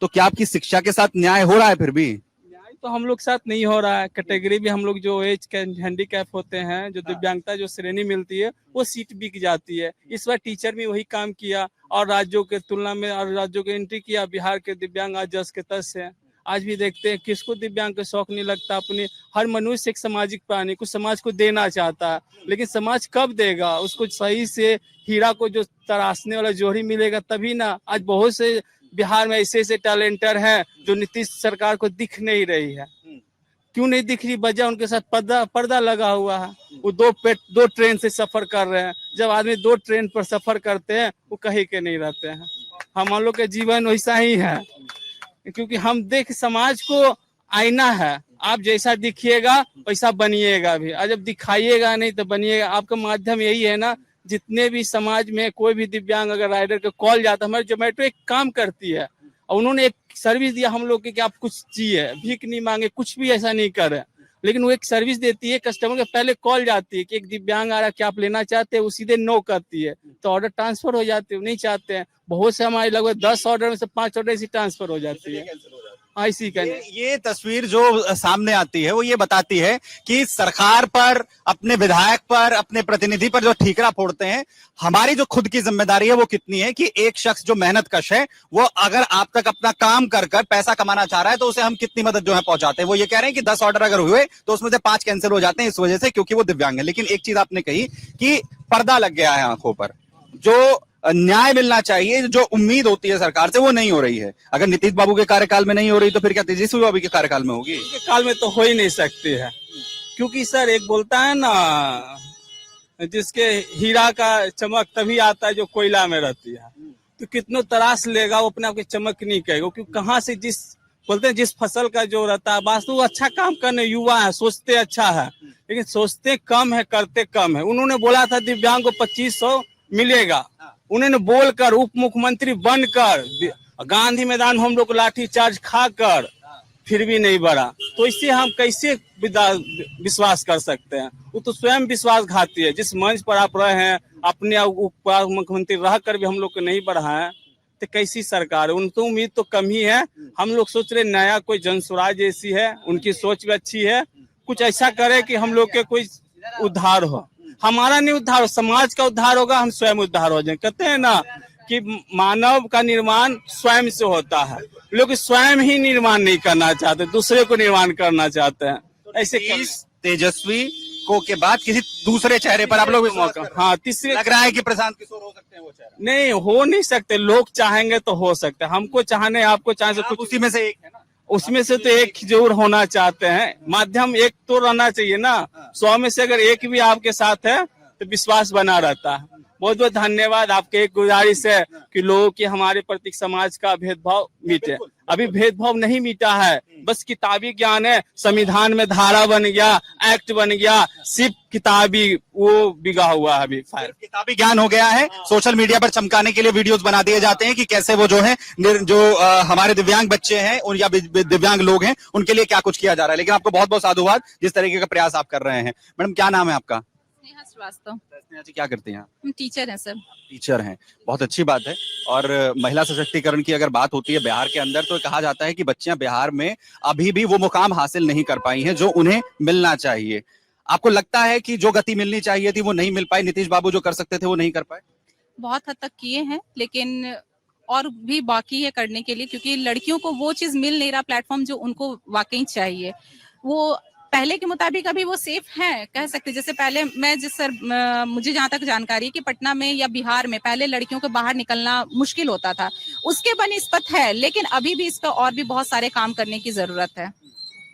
तो क्या आपकी शिक्षा के साथ न्याय हो रहा है? फिर भी न्याय तो हम लोग साथ नहीं हो रहा है। कैटेगरी भी हम लोग जो एज के हैंडीकैप होते हैं, जो दिव्यांगता जो श्रेणी मिलती है, वो सीट बिक जाती है। इस बार टीचर भी वही काम किया और राज्यों के तुलना में और राज्यों के एंट्री किया। बिहार के दिव्यांग आज 10 के 10 है। आज भी देखते हैं किसको दिव्यांग का शौक नहीं लगता। अपने हर मनुष्य एक सामाजिक प्राणी, कुछ समाज को देना चाहता है, लेकिन समाज कब देगा उसको? सही से हीरा को जो तराशने वाला जोड़ी मिलेगा तभी ना। आज बहुत से बिहार में ऐसे टैलेंटर हैं जो नीतीश सरकार को दिख नहीं रही है। क्यों नहीं दिख रही? वजह उनके साथ पर्दा लगा हुआ है। वो दो ट्रेन से सफर कर रहे हैं। जब आदमी 2 ट्रेन पर सफर करते हैं, वो कहीं के नहीं रहते हैं। हम लोग के जीवन वैसा ही है, क्योंकि हम देख समाज को आईना है। आप जैसा दिखिएगा वैसा बनिएगा भी, और जब दिखाइएगा नहीं तो बनिएगा। आपका माध्यम यही है ना, जितने भी समाज में कोई भी दिव्यांग अगर राइडर का कॉल जाता है, हमारे जोमेटो एक काम करती है और उन्होंने एक सर्विस दिया हम लोग के कि आप कुछ चाहिए, भीख नहीं मांगे, कुछ भी ऐसा नहीं करे, लेकिन वो एक सर्विस देती है। कस्टमर के पहले कॉल जाती है कि एक दिव्यांग आ रहा है, क्या आप लेना चाहते हैं? वो सीधे नो करती है, तो ऑर्डर ट्रांसफर हो जाते हैं। नहीं चाहते हैं। बहुत से हमारे लगभग 10 ऑर्डर में से 5 ऑर्डर ऐसी ट्रांसफर हो जाती है। ऐसी कहने ये तस्वीर जो सामने आती है वो ये बताती है कि सरकार पर, अपने विधायक पर, अपने प्रतिनिधि पर जो ठीकरा फोड़ते हैं, हमारी जो खुद की जिम्मेदारी है वो कितनी है कि एक शख्स जो मेहनत कश है वो अगर आप तक अपना काम कर कर पैसा कमाना चाह रहा है तो उसे हम कितनी मदद जो है पहुंचाते हैं। वो ये कह रहे हैं कि 10 ऑर्डर अगर हुए तो उसमें से 5 कैंसिल हो जाते हैं इस वजह से क्योंकि वो दिव्यांग है। लेकिन एक चीज आपने कही कि पर्दा लग गया है आंखों पर, जो न्याय मिलना चाहिए, जो उम्मीद होती है सरकार से वो नहीं हो रही है। अगर नीतीश बाबू के कार्यकाल में नहीं हो रही तो फिर क्या तेजस्वी बाबू के कार्यकाल में होगी? के काल में तो हो ही नहीं सकती है, क्योंकि सर एक बोलता है ना, जिसके हीरा का चमक तभी आता है जो कोयला में रहती है। तो कितनों तराश लेगा वो अपने आप की चमक नहीं कहेगा, क्योंकि कहाँ से जिस बोलते हैं जिस फसल का जो रहता है वास्तव अच्छा काम करने युवा है, सोचते अच्छा है, लेकिन सोचते कम है, करते कम है। उन्होंने बोला था दिव्यांग को 2500 मिलेगा, उन्होंने बोलकर उप मुख्यमंत्री बनकर गांधी मैदान हम लोग लाठी चार्ज खाकर फिर भी नहीं बढ़ा, तो इससे हम कैसे विश्वास कर सकते हैं? वो तो स्वयं विश्वासघाती है। जिस मंच पर आप रहे हैं, अपने उप मुख्यमंत्री रह कर भी हम लोग को नहीं बढ़ा है, तो कैसी सरकार है? उनको उम्मीद तो कम ही है। हम लोग सोच रहे नया कोई जनसुराज जैसी है, उनकी सोच भी अच्छी है, कुछ ऐसा करे कि हम लोग के कोई उद्धार हो। हमारा नहीं उद्धार हो, समाज का उद्धार होगा, हम स्वयं उद्धार हो जाए। कहते हैं ना कि मानव का निर्माण स्वयं से होता है, लोग स्वयं ही निर्माण नहीं करना चाहते, दूसरे को निर्माण करना चाहते हैं। ऐसे तेजस्वी को के बाद किसी दूसरे चेहरे पर आप लोग मौका, हाँ तीसरे लग रहा है कि प्रशांत किशोर हो सकते हैं वो चेहरा? नहीं, हो नहीं सकते। लोग चाहेंगे तो हो सकते हैं, हमको चाहने आपको चाहे कुछ उसी में से एक है ना, उसमें से तो एक जरूर होना चाहते हैं। माध्यम एक तो रहना चाहिए ना, 100 में से अगर एक भी आपके साथ है तो विश्वास बना रहता है। बहुत बहुत धन्यवाद। आपके एक गुजारिश है कि लोगों की हमारे प्रति समाज का भेदभाव मिटे। अभी भेदभाव नहीं मिटा है, बस किताबी ज्ञान है। संविधान में धारा बन गया, एक्ट बन गया, सिर्फ किताबी वो बिगा हुआ है अभी। किताबी ज्ञान हो गया है। सोशल मीडिया पर चमकाने के लिए वीडियोस बना दिए जाते हैं कि कैसे वो जो है हमारे दिव्यांग बच्चे हैं और या दिव्यांग लोग हैं उनके लिए क्या कुछ किया जा रहा है। लेकिन आपको बहुत बहुत साधुवाद जिस तरीके का प्रयास आप कर रहे हैं। मैडम क्या नाम है आपका? स्नेहा श्रीवास्तव। स्नेहा जी क्या करती हैं आप? हम टीचर हैं सर। टीचर हैं, बहुत अच्छी बात है। और महिला सशक्तिकरण की अगर बात होती है बिहार के अंदर तो कहा जाता है कि बच्चियां बिहार में अभी भी वो मुकाम हासिल नहीं कर पाई हैं जो उन्हें मिलना चाहिए। आपको लगता है कि जो गति मिलनी चाहिए थी वो नहीं मिल पाई? नीतीश बाबू जो कर सकते थे वो नहीं कर पाए? बहुत हद तक किए हैं, लेकिन और भी बाकी है करने के लिए, क्योंकि लड़कियों को वो चीज मिल नहीं रहा, प्लेटफॉर्म जो उनको वाकई चाहिए। वो पहले के मुताबिक अभी वो सेफ हैं, कह सकते। जैसे पहले मुझे जहाँ तक जानकारी है कि पटना में या बिहार में पहले लड़कियों को बाहर निकलना मुश्किल होता था, उसके बनिस्बत है, लेकिन अभी भी इस पर और भी बहुत सारे काम करने की जरूरत है।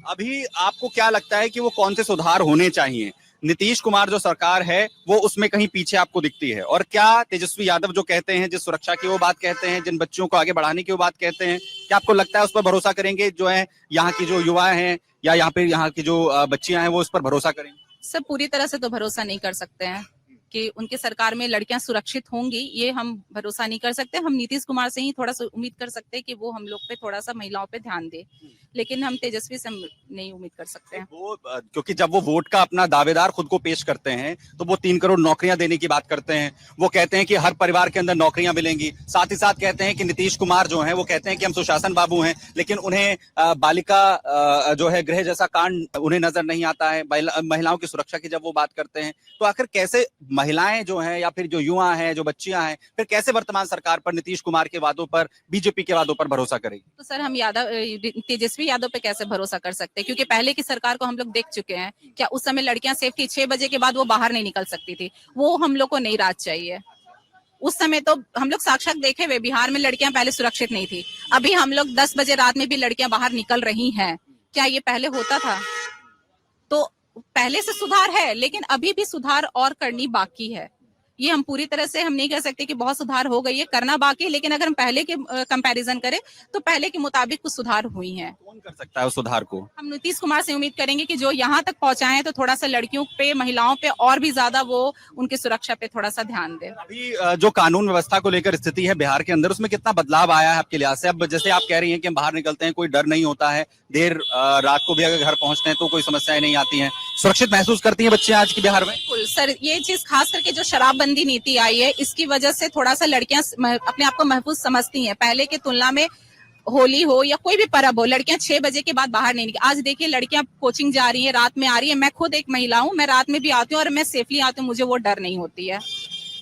अभी आपको क्या लगता है कि वो कौन से सुधार होने चाहिए? नीतीश कुमार जो सरकार है वो उसमें कहीं पीछे आपको दिखती है, और क्या तेजस्वी यादव जो कहते हैं, जिस सुरक्षा की वो बात कहते हैं, जिन बच्चों को आगे बढ़ाने की वो बात कहते हैं, क्या आपको लगता है उस पर भरोसा करेंगे जो है यहाँ की जो युवा हैं या यहाँ की जो बच्चियां हैं वो उस पर भरोसा करेंगे? सब पूरी तरह से तो भरोसा नहीं कर सकते हैं कि उनके सरकार में लड़कियां सुरक्षित होंगी, ये हम भरोसा नहीं कर सकते। हम नीतीश कुमार से ही थोड़ा सा उम्मीद कर सकते हैं कि वो हम लोग पे थोड़ा सा महिलाओं पे ध्यान दे, लेकिन हम तेजस्वी से नहीं उम्मीद कर सकते हैं। वो क्योंकि जब वो वोट का अपना दावेदार खुद को पेश करते हैं तो वो 3 करोड़ नौकरियां देने की बात करते हैं। वो कहते हैं कि हर परिवार के अंदर नौकरियां मिलेंगी। साथ ही साथ कहते हैं कि नीतीश कुमार जो हैं वो कहते हैं कि हम सुशासन बाबू हैं, लेकिन उन्हें बालिका जो है गृह जैसा कांड उन्हें नजर नहीं आता है। महिलाओं की सुरक्षा की जब वो बात करते हैं तो आखिर कैसे महिलाएं जो हैं या फिर जो युवा हैं, जो बच्चियां हैं, फिर कैसे वर्तमान सरकार पर, नीतीश कुमार के वादों पर, बीजेपी के वादों पर भरोसा करेगी? तो सर हम तेजस्वी यादव पे कैसे भरोसा कर सकते हैं, क्योंकि पहले की सरकार को हम लोग देख चुके हैं। क्या उस समय लड़कियां सेफ थी? 6 बजे के बाद वो बाहर नहीं निकल सकती थी। वो हम लोग को नहीं राज चाहिए। उस समय तो हम लोग साक्षात देखे हुए, बिहार में लड़कियां पहले सुरक्षित नहीं थी। अभी हम लोग 10 बजे रात में भी लड़कियां बाहर निकल रही हैं। क्या ये पहले होता था? तो पहले से सुधार है, लेकिन अभी भी सुधार और करनी बाकी है। ये हम पूरी तरह से हम नहीं कह सकते कि बहुत सुधार हो गई है, करना बाकी है। लेकिन अगर हम पहले के कंपैरिजन करें तो पहले के मुताबिक कुछ सुधार हुई हैं। कौन कर सकता है उस सुधार को? हम नीतीश कुमार से उम्मीद करेंगे कि जो यहाँ तक पहुंचाए हैं तो थोड़ा सा लड़कियों पे, महिलाओं पे और भी ज्यादा वो उनकी सुरक्षा पे थोड़ा सा ध्यान दे। अभी जो कानून व्यवस्था को लेकर स्थिति है बिहार के अंदर, उसमें कितना बदलाव आया है आपके लिहाज से? अब जैसे आप कह रही हैं कि हम बाहर निकलते हैं, कोई डर नहीं होता है, देर रात को भी अगर घर पहुंचते हैं तो कोई समस्याएं नहीं आती हैं, सुरक्षित महसूस करती हैं बच्चियां आज की बिहार में? बिल्कुल सर, ये चीज खास करके जो शराबबंदी नीति आई है इसकी वजह से थोड़ा सा लड़कियां अपने आप को महफूज समझती हैं। पहले की तुलना में होली हो या कोई भी पर्व हो, लड़कियां 6 बजे के बाद बाहर नहीं निकल। आज देखिए लड़कियां कोचिंग जा रही हैं, रात में आ रही है। मैं खुद एक महिला हूँ, मैं रात में भी आती हूँ और मैं सेफली आती हूँ, मुझे वो डर नहीं होती है।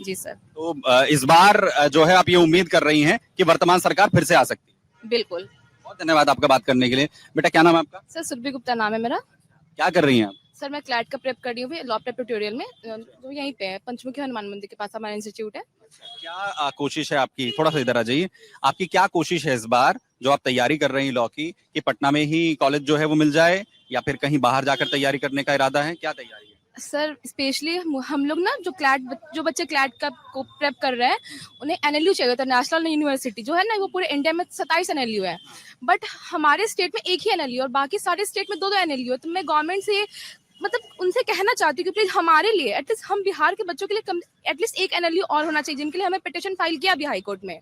जी सर। तो इस बार जो है आप ये उम्मीद कर रही हैं कि वर्तमान सरकार फिर से आ सकती है। बिल्कुल। बहुत धन्यवाद आपका बात करने के लिए। बेटा क्या नाम है आपका? सर सुरभि गुप्ता नाम है मेरा। क्या कर रही हैं आप? सर मैं क्लैट का प्रेप कर रही हूँ लॉ प्रेप ट्यूटोरियल में, जो यहीं पे है पंचमुखी हनुमान मंदिर के पास हमारा इंस्टीट्यूट है। क्या कोशिश है आपकी? थोड़ा सा इधर आ जाइए। आपकी क्या कोशिश है इस बार जो आप तैयारी कर रही हैं लॉ की, कि पटना में ही कॉलेज जो है वो मिल जाए या फिर कहीं बाहर जाकर तैयारी करने का इरादा है? क्या तैयारी है? सर स्पेशली हम लोग ना जो बच्चे क्लैट का को प्रेप कर रहे हैं उन्हें एनएलयू चाहिए होता है, नेशनल यूनिवर्सिटी जो है ना, वो पूरे इंडिया में 27 एनएलयू है, बट हमारे स्टेट में एक ही एनएलयू और बाकी सारे स्टेट में 2-2 एनएलयू है। तो मैं गवर्नमेंट से मतलब उनसे कहना चाहती हूँ कि प्लीज हमारे लिए एटलीस्ट हम बिहार के बच्चों के लिए एटलीस्ट एक एनएलयू और होना चाहिए, जिनके लिए हमें पिटीशन फाइल किया अभी हाई कोर्ट में,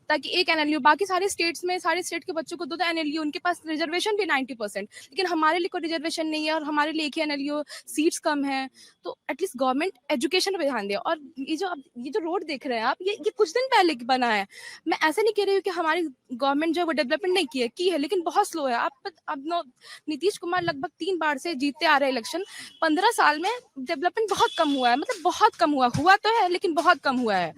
ताकि एक एनएलयू, बाकी सारे स्टेट्स में सारे स्टेट के बच्चों को 2-2 एनएलयू, उनके पास रिजर्वेशन भी 90%, लेकिन हमारे लिए कोई रिजर्वेशन नहीं है और हमारे लिए एक ही एनएलयू, सीट्स कम है। तो एटलीस्ट गवर्नमेंट एजुकेशन पे ध्यान दे। और ये जो रोड देख रहे हैं आप, ये कुछ दिन पहले बना है। मैं ऐसा नहीं कह रही हूँ कि हमारी गवर्नमेंट जो है वो डेवलपमेंट नहीं की है, लेकिन बहुत स्लो है। आप अब नीतीश कुमार लगभग 3 बार से जीतते आ रहे हैं इलेक्शन, 15 साल में डेवलपमेंट बहुत कम हुआ है, मतलब बहुत कम हुआ तो है लेकिन बहुत कम हुआ है।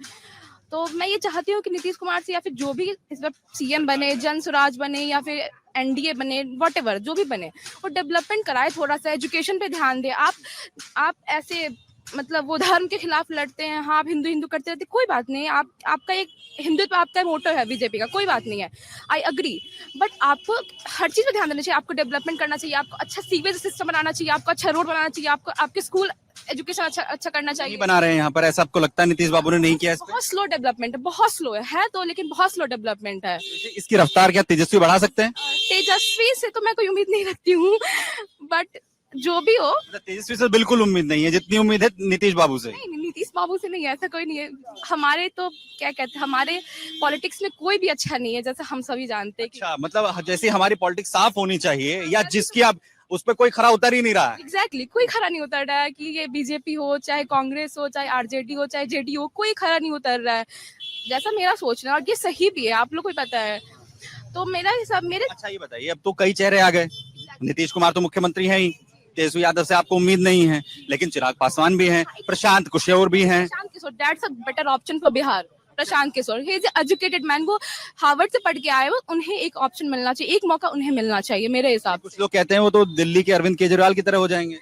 तो मैं ये चाहती हूँ कि नीतीश कुमार से या फिर जो भी इस बार सीएम बने, जन स्वराज बने या फिर एनडीए बने, व्हाटएवर जो भी बने, वो डेवलपमेंट कराए, थोड़ा सा एजुकेशन पे ध्यान दे। आप ऐसे मतलब वो धर्म के खिलाफ लड़ते हैं, हाँ आप हिंदू करते रहते, कोई बात नहीं, आपका एक हिंदुत्व आपका मोटो है बीजेपी का, कोई बात नहीं है, आई अग्री, बट आपको हर चीज पे ध्यान देना चाहिए। आपको डेवलपमेंट करना चाहिए, आपको अच्छा सीवेज सिस्टम बनाना चाहिए, आपको अच्छा रोड बनाना चाहिए, आपको आपके स्कूल एजुकेशन अच्छा करना चाहिए। नहीं बना रहे हैं यहाँ पर, ऐसा आपको लगता है नीतीश बाबू ने नहीं किया इस पे? बहुत स्लो डेवलपमेंट है, बहुत स्लो है तो, लेकिन बहुत स्लो डेवलपमेंट है। इसकी रफ्तार क्या तेजस्वी बढ़ा सकते हैं? तेजस्वी से तो मैं कोई उम्मीद नहीं रखती हूँ, बट जो भी हो। तेजस्वी से बिल्कुल उम्मीद नहीं है जितनी उम्मीद है नीतीश बाबू से। नहीं, नीतीश बाबू से नहीं है, ऐसा कोई नहीं है। हमारे तो क्या कहते हैं, हमारे पॉलिटिक्स में कोई भी अच्छा नहीं है, जैसे हम सभी जानते हैं। अच्छा, मतलब जैसे हमारी पॉलिटिक्स साफ होनी चाहिए, या जिसकी आप उस पर कोई खरा उतर ही नहीं रहा है। एग्जैक्टली, कोई खरा नहीं उतर रहा है, कि ये बीजेपी हो, चाहे कांग्रेस हो, चाहे आरजेडी हो, चाहे जेडीयू हो, कोई खरा नहीं उतर रहा है, जैसा मेरा सोचना है, और ये सही भी है, आप लोग को भी पता है। तो मेरा हिसाब मेरे। अच्छा ये बताइए, अब तो कई चेहरे आ गए, नीतीश कुमार तो मुख्यमंत्री हैं ही, तेजस्वी यादव से आपको उम्मीद नहीं है, लेकिन चिराग पासवान भी हैं, प्रशांत किशोर भी हैं। Prashant Kishor, that's a better option for Bihar. Prashant Kishor, he is educated man, वो हार्वर्ड से पढ़ के आए हो, उन्हें एक ऑप्शन मिलना चाहिए, एक मौका उन्हें मिलना चाहिए मेरे हिसाब से। कुछ लोग कहते हैं वो तो दिल्ली के अरविंद केजरीवाल की तरह हो जाएंगे।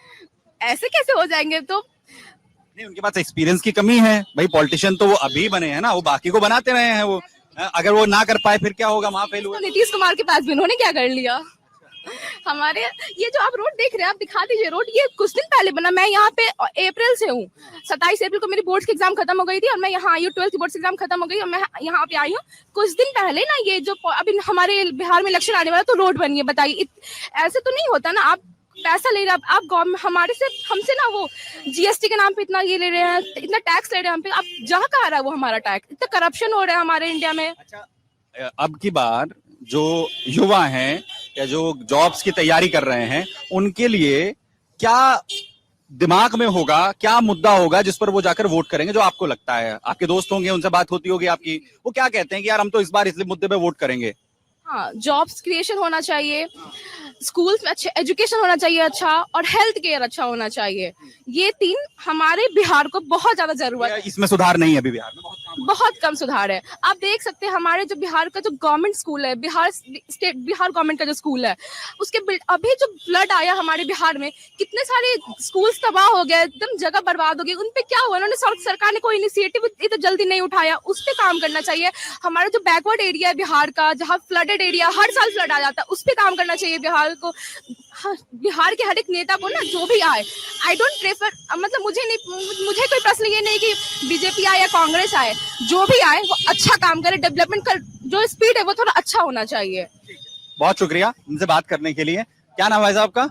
ऐसे कैसे हो जाएंगे? तो नहीं, उनके पास एक्सपीरियंस की कमी है भाई, पॉलिटिशियन तो वो अभी बने हैं ना, वो बाकी को बनाते रहे हैं। वो अगर वो ना कर पाए फिर क्या होगा, वहां फेल हुआ। तो नीतीश कुमार के पास भी उन्होंने क्या कर लिया? हमारे ये जो आप रोड देख रहे हैं, आप दिखा दीजिए रोड, ये कुछ दिन पहले बना। मैं यहाँ पे अप्रैल से हूँ, 27 अप्रैल को मेरी बोर्ड्स की एग्जाम खत्म हो गई थी और मैं यहाँ आई हूँ, 12th की बोर्ड्स एग्जाम खत्म हो गई और मैं यहाँ पे आई हूँ। कुछ दिन पहले ना ये जो अभी हमारे बिहार में इलेक्शन आने वाला, तो रोड बनी है। बताइए, ऐसे तो नहीं होता ना। आप पैसा ले रहे हैं, आप गवर्नमेंट हमारे से हमसे ना वो जीएसटी के नाम पे इतना ये ले रहे हैं, इतना टैक्स ले रहे हैं हम पे। आप जहाँ कहाँ आ रहा है वो हमारा टैक्स, इतना करप्शन हो रहा है हमारे इंडिया में। अच्छा, अब की बार जो युवा हैं या जो जॉब्स की तैयारी कर रहे हैं, उनके लिए क्या दिमाग में होगा, क्या मुद्दा होगा जिस पर वो जाकर वोट करेंगे, जो आपको लगता है? आपके दोस्त होंगे, उनसे बात होती होगी आपकी, वो क्या कहते हैं कि यार हम तो इस बार इस मुद्दे पे वोट करेंगे? हाँ, जॉब्स क्रिएशन होना चाहिए, स्कूल्स में अच्छे एजुकेशन होना चाहिए अच्छा, और हेल्थ केयर अच्छा होना चाहिए। ये 3 हमारे बिहार को बहुत ज्यादा जरूरत है। इसमें सुधार नहीं है अभी बिहार में, बहुत कम सुधार है। आप देख सकते हैं हमारे जो बिहार का जो गवर्नमेंट स्कूल है, बिहार गवर्नमेंट का जो स्कूल है, उसके अभी जो फ्लड आया हमारे बिहार में, कितने सारे स्कूल्स तबाह हो गए, एकदम जगह बर्बाद हो गई। उन पे क्या हुआ? उन्होंने सरकार ने कोई इनिशिएटिव इतना जल्दी नहीं उठाया, उस पर काम करना चाहिए। हमारा जो बैकवर्ड एरिया है बिहार का, जहाँ फ्लडेड एरिया, हर साल फ्लड आ जाता है, उस पर काम करना चाहिए बिहार को। हाँ, बिहार के हर एक नेता को ना, जो भी आए, आई डोंट प्रेफर, मतलब मुझे कोई प्रश्न ये नहीं कि बीजेपी आए या कांग्रेस आए, जो भी आए वो अच्छा काम करे, डेवलपमेंट कर, जो स्पीड है वो थोड़ा अच्छा होना चाहिए। बहुत शुक्रिया इनसे बात करने के लिए। क्या नाम है साहब का?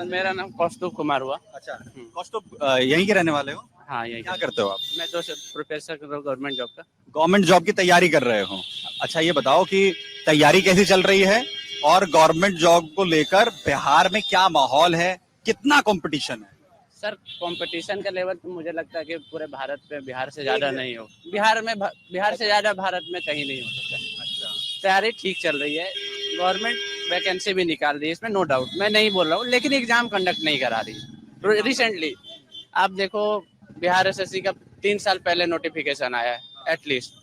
मेरा नाम कौस्तुभ कुमार हुआ। अच्छा, कौस्तुभ यहीं के रहने वाले हो? हाँ, यही क्या करते हो आप? मैं तो प्रोफेसर कर रहा हूँ गवर्नमेंट जॉब का। गवर्नमेंट जॉब की तैयारी कर रहे हो? अच्छा, ये बताओ कि तैयारी कैसी चल रही है और गवर्नमेंट जॉब को लेकर बिहार में क्या माहौल है, कितना कंपटीशन है? सर, कंपटीशन का लेवल तो मुझे लगता है कि पूरे भारत में बिहार से ज्यादा नहीं हो। बिहार से ज्यादा भारत में कहीं नहीं हो सकता। अच्छा, तैयारी ठीक चल रही है, गवर्नमेंट वैकेंसी भी निकाल रही है, इसमें नो डाउट, मैं नहीं बोल रहा हूँ, लेकिन एग्जाम कंडक्ट नहीं करा रही। रिसेंटली आप देखो बिहार एसएससी का 3 साल पहले नोटिफिकेशन आया है एटलीस्ट,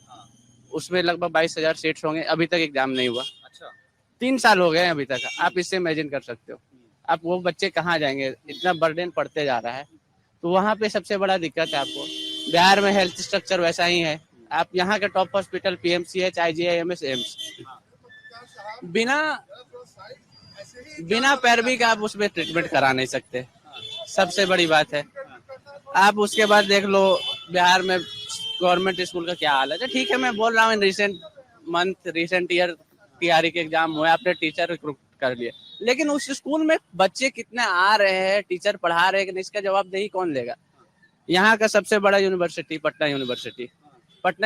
उसमें लगभग 22,000 सीट्स होंगे, अभी तक एग्जाम नहीं हुआ। 3 साल हो गए हैं अभी तक, आप इससे इमेजिन कर सकते हो आप वो बच्चे कहाँ जाएंगे, इतना बर्डन पड़ते जा रहा है। तो वहाँ पे सबसे बड़ा दिक्कत है आपको, बिहार में हेल्थ स्ट्रक्चर वैसा ही है, आप यहाँ के top hospital PMCH, IGIMS, AIIMS, बिना पैरवी का आप उसमें ट्रीटमेंट करा नहीं सकते, सबसे बड़ी बात है। आप उसके बाद देख लो बिहार में गवर्नमेंट स्कूल का क्या हाल है। ठीक है, मैं बोल रहा हूँ रिसेंट ईयर टीआरई के एग्जाम हुए, आपने टीचर रिक्रूट कर लिए, लेकिन उस स्कूल में बच्चे कितने आ रहे हैं, टीचर पढ़ा रहे हैं, इसका जवाबदेही कौन लेगा। यहाँ का सबसे बड़ा यूनिवर्सिटी पटना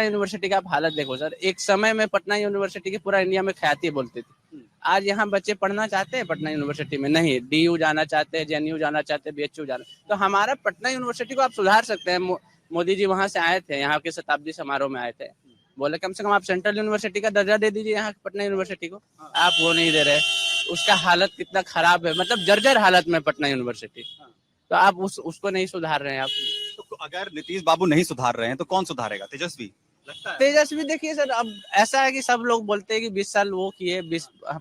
यूनिवर्सिटी का आप हालत देखो सर, एक समय में पटना यूनिवर्सिटी की पूरा इंडिया में ख्याति बोलती थी। आज यहाँ बच्चे पढ़ना चाहते हैं पटना यूनिवर्सिटी में, नहीं, डीयू जाना चाहते हैं, जेएनयू जाना चाहते हैं, बीएचयू जाना। तो हमारा पटना यूनिवर्सिटी को आप सुधार सकते हैं। मोदी जी वहाँ से आए थे, यहाँ के शताब्दी समारोह में आए थे, बोले कम से कम आप सेंट्रल यूनिवर्सिटी का दर्जा दे दीजिए यहाँ पटना यूनिवर्सिटी को, आप वो नहीं दे रहे। उसका हालत कितना खराब है, मतलब जर्जर हालत में पटना यूनिवर्सिटी, तो आप उसको नहीं सुधार रहे हैं आप। तो अगर नीतीश बाबू नहीं सुधार रहे हैं तो कौन सुधारेगा? तेजस्वी लगता है? तेजस्वी देखिए सर, अब ऐसा है कि सब लोग बोलते हैं कि 20 साल वो किए,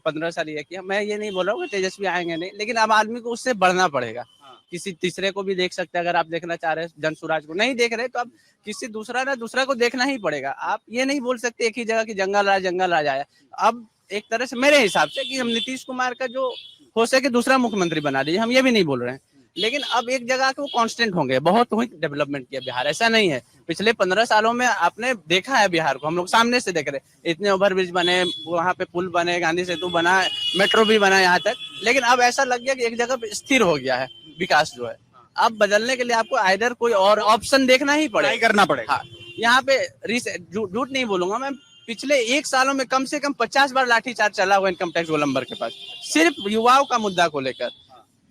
15 साल ये किया, मैं ये नहीं बोल रहा हूँ कि तेजस्वी आएंगे नहीं, लेकिन अब आदमी को उससे बढ़ना पड़ेगा। किसी तीसरे को भी देख सकते हैं, अगर आप देखना चाह रहे हैं जनसुराज को नहीं देख रहे तो आप किसी दूसरा को देखना ही पड़ेगा। आप ये नहीं बोल सकते एक ही जगह की जंगल राज आया। अब एक तरह से मेरे हिसाब से कि हम नीतीश कुमार का जो हो सके दूसरा मुख्यमंत्री बना दीजिए, हम ये भी नहीं बोल रहे हैं, लेकिन अब एक जगह के वो कांस्टेंट होंगे। बहुत ही डेवलपमेंट किया बिहार, ऐसा नहीं है। पिछले 15 सालों में आपने देखा है बिहार को, हम लोग सामने से देख रहे, इतने ओवरब्रिज बने, वहाँ पे पुल बने, गांधी सेतु बना, मेट्रो भी बना यहाँ तक, लेकिन अब ऐसा लग गया कि एक जगह पे स्थिर हो गया है विकास जो है। अब बदलने के लिए आपको आइदर कोई और ऑप्शन देखना ही पड़ेगा, करना पड़ेगा। हाँ, यहाँ पे झूठ नहीं बोलूंगा मैं, पिछले 1 सालों में कम से कम 50 बार लाठीचार्ज चला हुआ इनकम टैक्स गोलंबर के पास, सिर्फ युवाओं का मुद्दा को लेकर।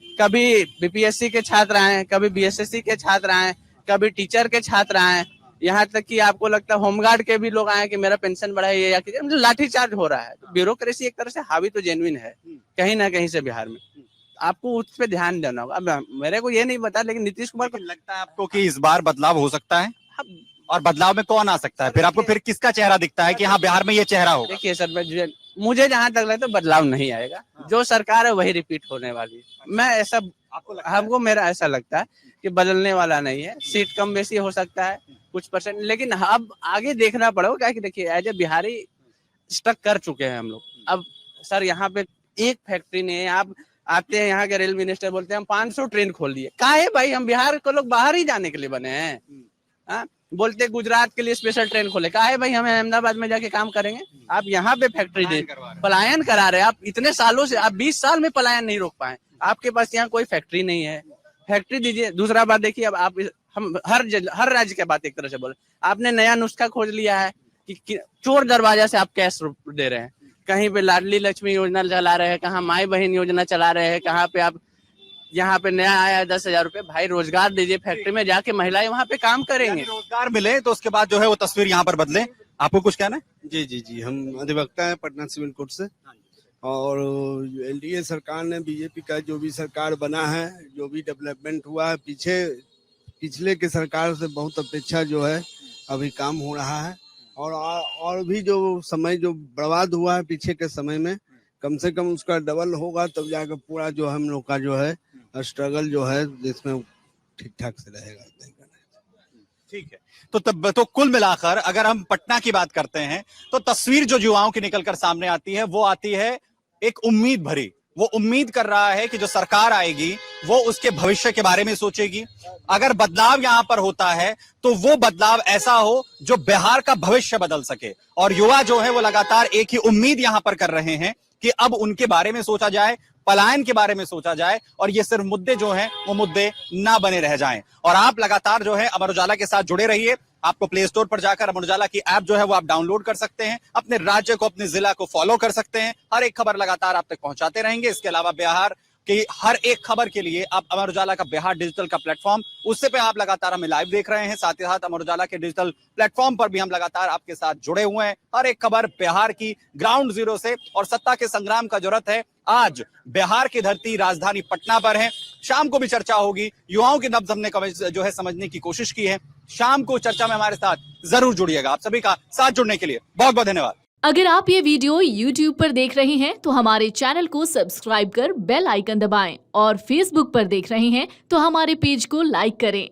कभी बीपीएससी के छात्र आए, कभी बीएसएससी के छात्र आए, कभी टीचर के छात्र आए, यहाँ तक कि आपको लगता है होमगार्ड के भी लोग आए कि मेरा पेंशन बढ़ाइए या मतलब लाठीचार्ज हो रहा है। तो ब्यूरोक्रेसी एक तरह से हावी तो जेन्युइन है कहीं ना कहीं से बिहार में, आपको उस पर ध्यान देना होगा। अब मेरे को ये नहीं पता, लेकिन नीतीश कुमार को लगता है आपको कि इस बार बदलाव हो सकता है? और बदलाव में कौन आ सकता है? फिर आपको फिर किसका चेहरा दिखता है कि हाँ बिहार में ये चेहरा होगा? देखिए सर, मुझे जहां तक लगता है बदलाव नहीं आएगा, जो सरकार है वही रिपीट होने वाली है। मैं ऐसा हमको मेरा ऐसा लगता है कि बदलने वाला नहीं है, सीट कम बेसी हो सकता है कुछ %, लेकिन अब आगे देखना पड़ेगा। क्या कि देखिए एज ए बिहारी स्टक कर चुके हैं हम लोग। अब सर यहाँ पे एक फैक्ट्री नहीं है, आप आते हैं यहाँ के रेल मिनिस्टर बोलते हैं हम 500 ट्रेन खोल दिए। काहे भाई, हम बिहार को लोग बाहर ही जाने के लिए बने हैं। बोलते गुजरात के लिए स्पेशल ट्रेन खोले, काहे भाई हमें अहमदाबाद में जाके काम करेंगे। आप यहाँ पे फैक्ट्री दे पलायन करा रहे हैं। आप इतने सालों से, आप 20 साल में पलायन नहीं रोक पाए, आपके पास यहाँ कोई फैक्ट्री नहीं है, फैक्ट्री दीजिए। दूसरा बात देखिए, अब आप हम हर राज्य की बात एक तरह से बोले, आपने नया नुस्खा खोज लिया है कि चोर दरवाजा से आप कैश दे रहे हैं। कहीं पे लाडली लक्ष्मी योजना चला रहे हैं, कहाँ माई बहन योजना चला रहे हैं, कहाँ पे आप यहाँ पे नया आया है 10,000 रुपए। भाई रोजगार दीजिए, फैक्ट्री में जाके महिलाएं वहाँ पे काम करेंगे, रोजगार मिले तो उसके बाद जो है वो तस्वीर यहाँ पर बदले। आपको कुछ कहना है? जी, हम अधिवक्ता हैं पटना सिविल कोर्ट से, और एनडीए सरकार ने, बीजेपी का जो भी सरकार बना है, जो भी डेवलपमेंट हुआ है, पिछले के सरकार से बहुत अपेक्षा जो है अभी काम हो रहा है। और भी जो समय जो बर्बाद हुआ है पीछे के समय में, कम से कम उसका डबल होगा, तब जाकर पूरा जो हम लोग का जो है स्ट्रगल जो है जिसमें ठीक ठाक से रहेगा। ठीक है, तो कुल मिलाकर अगर हम पटना की बात करते हैं तो तस्वीर जो युवाओं की निकलकर सामने आती है वो आती है एक उम्मीद भरी। वो उम्मीद कर रहा है कि जो सरकार आएगी वो उसके भविष्य के बारे में सोचेगी। अगर बदलाव यहां पर होता है तो वो बदलाव ऐसा हो जो बिहार का भविष्य बदल सके। और युवा जो है वो लगातार एक ही उम्मीद यहां पर कर रहे हैं कि अब उनके बारे में सोचा जाए, पलायन के बारे में सोचा जाए, और ये सिर्फ मुद्दे जो हैं वो मुद्दे ना बने रह जाएं। और आप लगातार जो है अमर उजाला के साथ जुड़े रहिए। आपको प्ले स्टोर पर जाकर अमर उजाला की ऐप जो है वो आप डाउनलोड कर सकते हैं, अपने राज्य को, अपने जिला को फॉलो कर सकते हैं। हर एक खबर लगातार आप तक पहुंचाते रहेंगे। इसके अलावा बिहार कि हर एक खबर के लिए आप अमर उजाला का बिहार डिजिटल का प्लेटफॉर्म, उससे पे आप लगातार हमें लाइव देख रहे हैं। साथ ही साथ अमर उजाला के डिजिटल प्लेटफॉर्म पर भी हम लगातार आपके साथ जुड़े हुए हैं। हर एक खबर बिहार की ग्राउंड जीरो से, और सत्ता के संग्राम का जरूरत है आज बिहार की धरती राजधानी पटना पर है। शाम को भी चर्चा होगी, युवाओं की नब्ज हमने जो है समझने की कोशिश की है। शाम को चर्चा में हमारे साथ जरूर जुड़िएगा। आप सभी का साथ जुड़ने के लिए बहुत बहुत धन्यवाद। अगर आप ये वीडियो YouTube पर देख रहे हैं तो हमारे चैनल को सब्सक्राइब कर बेल आइकन दबाएं, और Facebook पर देख रहे हैं तो हमारे पेज को लाइक करें।